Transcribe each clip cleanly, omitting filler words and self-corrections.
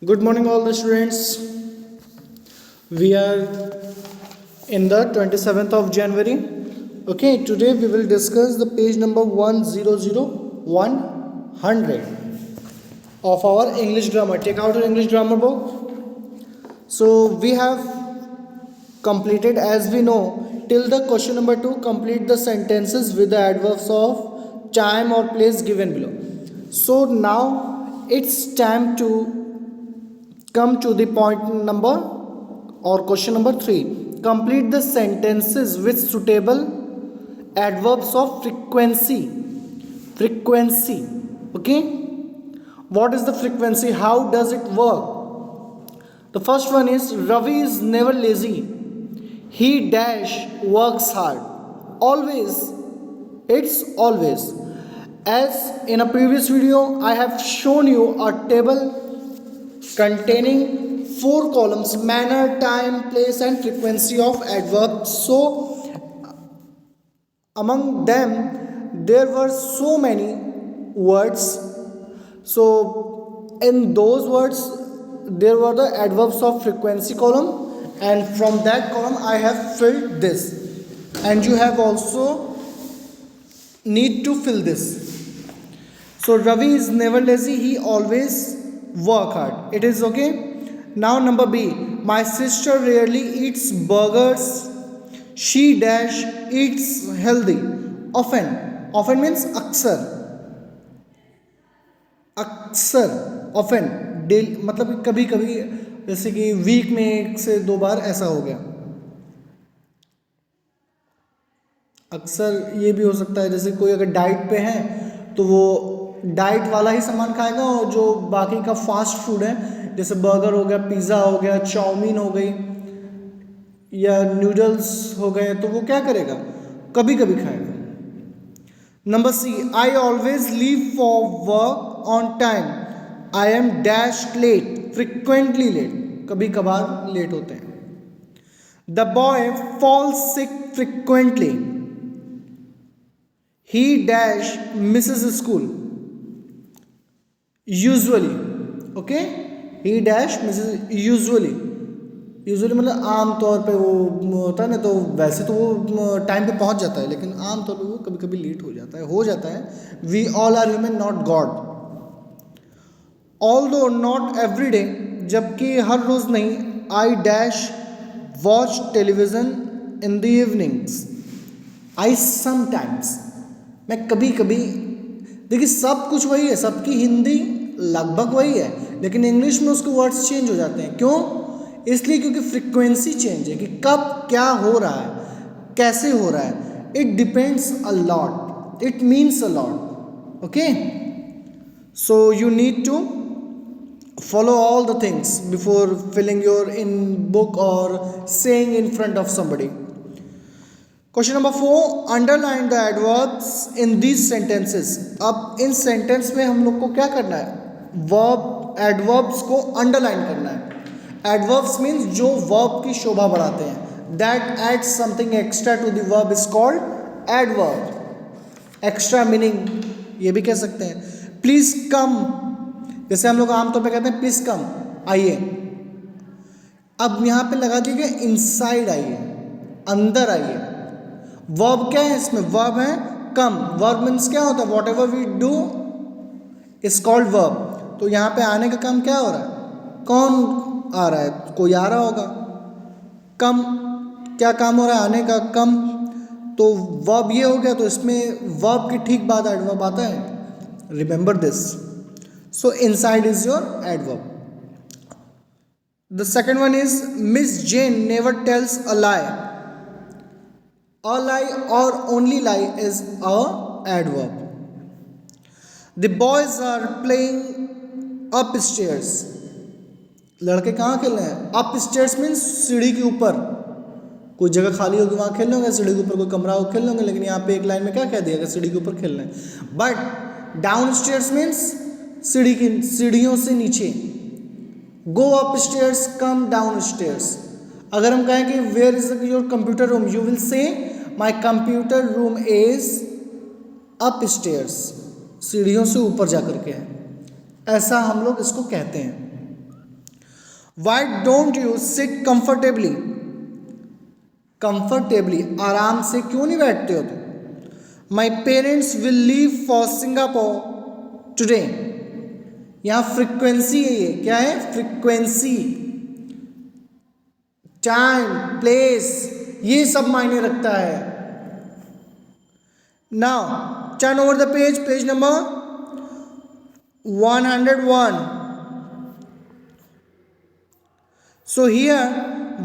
Good morning, all the students. We are in the 27th of January. Okay, today we will discuss the page number 100 of our English grammar. Take out your English grammar book. So we have completed, as we know, till the question number 2. Complete the sentences with the adverbs of time or place given below. So now it's time to come to the point number or question number 3. Complete the sentences with suitable adverbs of frequency. Okay, what is the frequency? How does it work? The first one is Ravi is never lazy. He dash works hard. Always. It's always. As in a previous video, I have shown you a table containing 4 columns: manner, time, place and frequency of adverbs. So among them there were so many words. So in those words there were the adverbs of frequency column, and from that column I have filled this, and you have also need to fill this. So Ravi is never lazy, he always work hard. It is okay. Now number B, my sister rarely eats burgers. She dash eats healthy. Often means अक्सर often daily, मतलब कभी कभी, जैसे कि week में 1 से 2 बार ऐसा हो गया. अक्सर ये भी हो सकता है, जैसे कोई अगर डाइट पे है तो वो डाइट वाला ही सामान खाएगा, और जो बाकी का फास्ट फूड है जैसे बर्गर हो गया, पिज़्ज़ा हो गया, चाउमीन हो गई या नूडल्स हो गए, तो वो क्या करेगा, कभी कभी खाएगा. Number C, I always leave for work on time. I am dash late. Frequently late, कभी कभार लेट होते हैं. The boy falls sick frequently. He dash misses school. Usually. Okay, he dash misses usually. Usually मतलब आम तौर पे वो होता है ना, तो वैसे तो वो टाइम पे पहुंच जाता है, लेकिन आम तौर पे वो कभी कभी लेट हो जाता है. We all are human, not god. Although not every day, जबकि हर रोज नहीं. I dash watch television in the evenings. I sometimes, मैं कभी कभी. देखिए सब कुछ वही है, सबकी हिंदी लगभग वही है, लेकिन इंग्लिश में उसके वर्ड्स चेंज हो जाते हैं. क्यों? इसलिए क्योंकि फ्रीक्वेंसी चेंज है, कि कब क्या हो रहा है, कैसे हो रहा है. It depends a lot, it means a lot. Okay, so you need to follow all the things before filling your in book or saying in front of somebody. Question number 4, underline the adverbs in these sentences. अब इन sentence में हम लोग को क्या करना है, verb adverbs को underline करना है. एडवर्ब्स मीन्स जो वर्ब की शोभा बढ़ाते हैं. That adds something extra to the verb is called adverb. Extra meaning ये भी कह सकते हैं. प्लीज कम, जैसे हम लोग आमतौर पे कहते हैं प्लीज कम, आइए. अब यहाँ पे लगा दीजिए इनसाइड आइए, अंदर आइए. वर्ब क्या है इसमें? वर्ब है कम. वर्ब मीन्स क्या होता है? Whatever we do is called verb. तो यहाँ पे आने का काम क्या हो रहा है? कौन आ रहा है? कोई आ रहा होगा. कम, क्या काम हो रहा है? आने का. कम तो वर्ब ये हो गया, तो इसमें वर्ब की ठीक बाद एडवर्ब आता है. Remember this. So inside is your adverb. The second one is Miss Jane never tells a lie. A lie or only lie is a adverb. The boys are playing upstairs. लड़के कहाँ खेल रहे हैं? Upstairs means सीढ़ी के ऊपर. कोई जगह खाली होगी वहाँ खेल लेंगे, सीढ़ी के ऊपर कोई कमरा हो खेल लेंगे, लेकिन यहाँ पे एक लाइन में क्या कह दिया कि सीढ़ी के ऊपर खेल रहे हैं. बट डाउनस्टेयर्स मीन्स सीढ़ियों से नीचे. Go upstairs, come downstairs. अगर हम कहें कि where is your computer room, you will say my computer room is upstairs. सीढ़ियों से ऊपर जा करके है, ऐसा हम लोग इसको कहते हैं. Why don't you sit comfortably, comfortably आराम से क्यों नहीं बैठते हो तुम। My parents will leave for Singapore today, यहां फ्रीक्वेंसी है, ये क्या है, फ्रीक्वेंसी, टाइम, प्लेस, ये सब मायने रखता है। Now turn over the page, page number 101. So here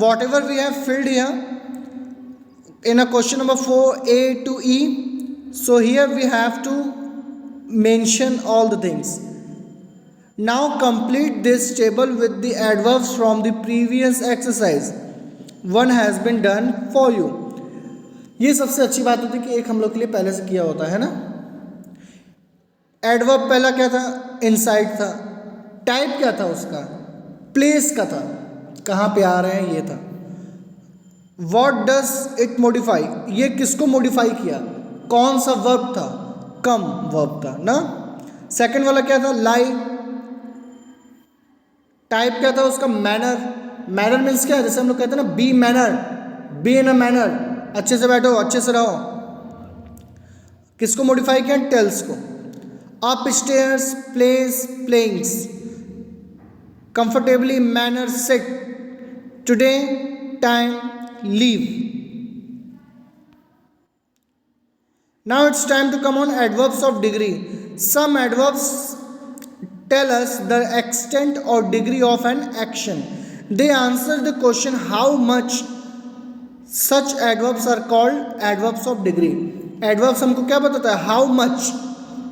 whatever we have filled here in a question number 4a to e, so here we have to mention all the things. Now complete this table with the adverbs from the previous exercise. One has been done for you. ये सबसे अच्छी बात होती है कि एक हम लोग के लिए पहले से किया होता है ना। एडवर्ब पहला क्या था, इनसाइड था, टाइप क्या था उसका, प्लेस का था, कहाँ पे आ रहे हैं ये था। व्हाट डज इट मॉडिफाई, ये किसको मॉडिफाई किया, कौन सा वर्ब था, कम वर्ब था ना। सेकंड वाला क्या था, लाई, टाइप क्या था उसका, मैनर, मैनर मीन्स क्या है, जैसे हम लोग कहते हैं ना be manner, be in a manner, अच्छे से बैठो, अच्छे से रहो, किसको मॉडिफाई किया, टेल्स को। Upstairs, place, playings, comfortably, manner, sit, today, time, leave. Now it's time to come on adverbs of degree. Some adverbs tell us the extent or degree of an action. They answer the question how much. Such adverbs are called adverbs of degree. Adverbs हमको क्या बताता है, how much,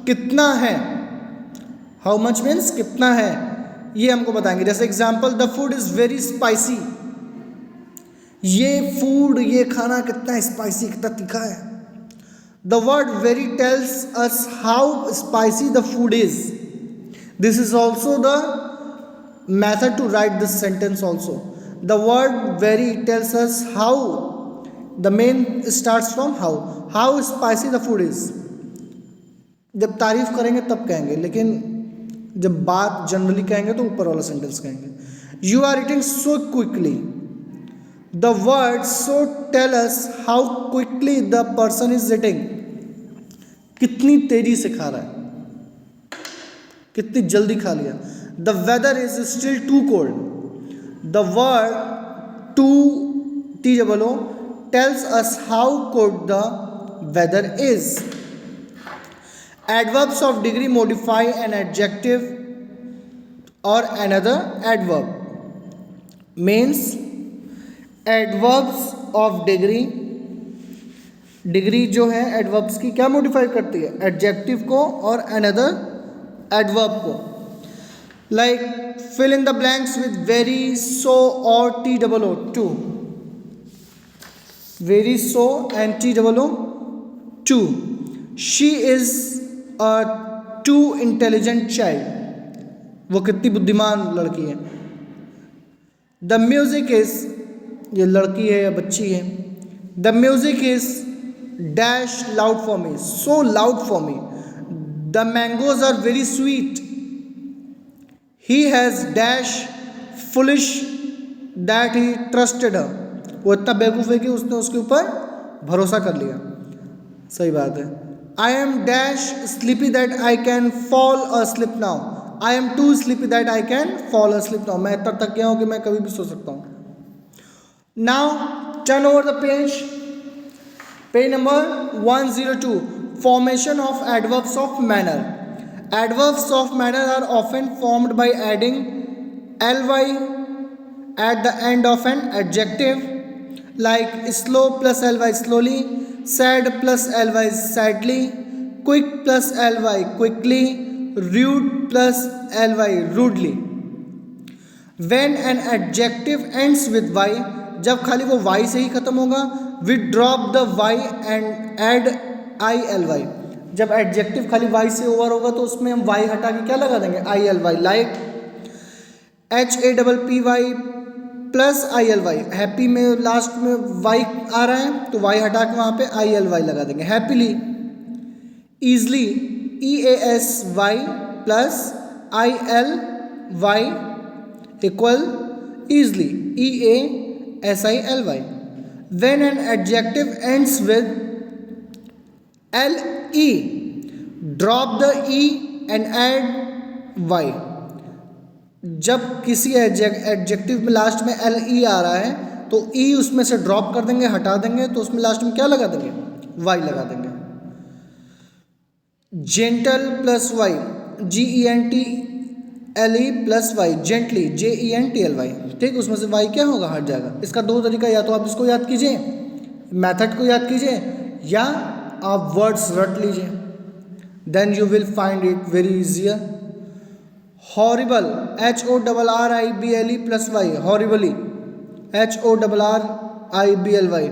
कितना है, how much means कितना है, ये हमको बताएंगे। जैसे example, the food is very spicy, ये फूड, ये खाना कितना स्पाइसी, कितना तीखा है। The word very tells us how spicy the food is. This is also the method to write this sentence also. The word very tells us how. The main starts from how. How spicy the food is. जब तारीफ करेंगे तब कहेंगे, लेकिन जब बात generally कहेंगे तो ऊपर वाला सेंटेंस कहेंगे। You are eating so quickly. The word so tell us how quickly the person is eating. कितनी तेजी से खा रहा है, कितनी जल्दी खा लिया। The weather is still too cold, the word too T double O tells us how cold the weather is. Adverbs of degree modify an adjective or another adverb. Means adverbs of degree, degree जो है adverbs की क्या modify करती है, adjective को और another adverb को। Like fill in the blanks with very, so और T double O, too, very, so and T double O, too. She is a too intelligent child, वो कितनी बुद्धिमान लड़की है। द म्यूजिक इज, ये लड़की है या बच्ची है। The music is dash loud for me, so loud for me. The mangoes are very sweet. He has dash foolish that he trusted her. वो इतना बेवकूफ़ है कि उसने उसके ऊपर भरोसा कर लिया। सही बात है। I am dash sleepy that I can fall asleep now. I am too sleepy that I can fall asleep now. मैं इतना थक गया हूँ कि मैं कभी भी सो सकता हूँ। Now turn over the page. Page number 102. Formation of adverbs of manner. Adverbs of manner are often formed by adding ly at the end of an adjective, like slow plus ly slowly, sad plus ly sadly, quick plus ly quickly, rude plus ly rudely. When an adjective ends with y, जब खाली वो y से ही खत्म होगा, we drop the y and add ily। जब adjective खाली y से ओवर होगा तो उसमें हम y हटा के क्या लगा देंगे, ily। Like HAPPY plus ILY, happy में लास्ट में y आ रहा है तो y हटा के वहाँ पे ILY लगा देंगे। Happily, easily EASY plus ILY equal easily, easily. When an adjective ends with le, drop the e and add y. जब किसी एडजेक्टिव में लास्ट में एल ई आ रहा है तो ई उसमें से ड्रॉप कर देंगे, हटा देंगे, तो उसमें लास्ट में क्या लगा देंगे, वाई लगा देंगे. Gentle plus Y, GENTLE plus Y, gently, JENTLY. ठीक, उसमें से वाई क्या होगा, हट जाएगा. इसका दो तरीका, या तो आप इसको याद कीजिए, मेथड को याद कीजिए, या आप वर्ड्स रट लीजिए. Then you will find it very easier. Horrible, HORRIBLE plus Y, horribly, HORRIBLY.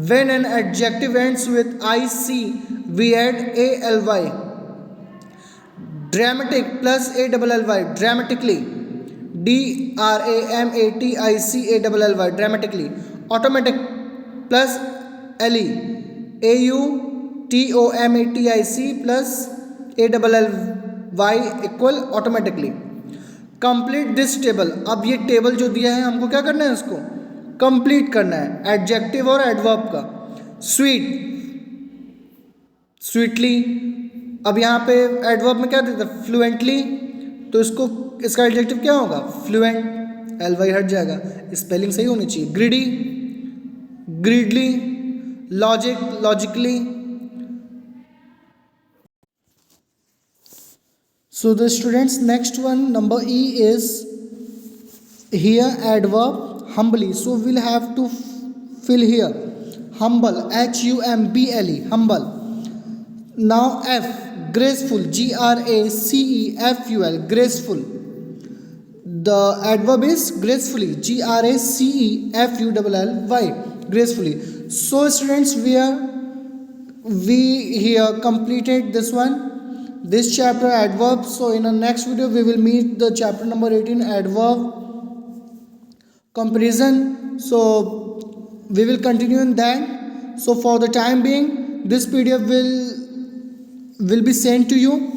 When an adjective ends with IC, we add ALY. Dramatic plus ALLY, dramatically, DRAMATICALLY, dramatically. Automatic plus LE, AUTOMATIC plus ALLY equal automatically. Complete this table. अब ये table जो दिया है हमको क्या करना है, इसको कंप्लीट करना है, एडजेक्टिव और एडवर्ब का. Sweet, sweetly. अब यहाँ पे एडवर्ब में क्या देता है, फ्लुएंटली, तो इसको, इसका एडजेक्टिव क्या होगा, फ्लुएंट, LY हट जाएगा. स्पेलिंग सही होनी चाहिए. Greedy, greedily. Logic, logically. So the students, next one, number E is here adverb humbly. So we'll have to fill here humble, HUMBLE, humble. Now F, graceful, GRACEFUL, graceful. The adverb is gracefully, GRACEFULLY, gracefully. So students, we here completed this one, this chapter adverbs. So in the next video we will meet the chapter number 18, adverb comparison. So we will continue in that. So for the time being, this PDF will be sent to you,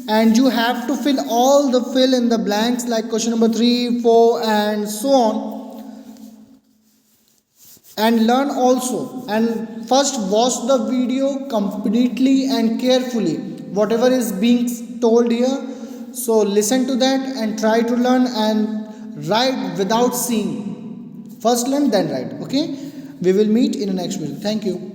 and you have to fill in the blanks like question number 3, 4 and so on, and learn also. And first watch the video completely and carefully, whatever is being told here. So listen to that and try to learn and write without seeing. First learn, then write. Okay, we will meet in the next video. Thank you.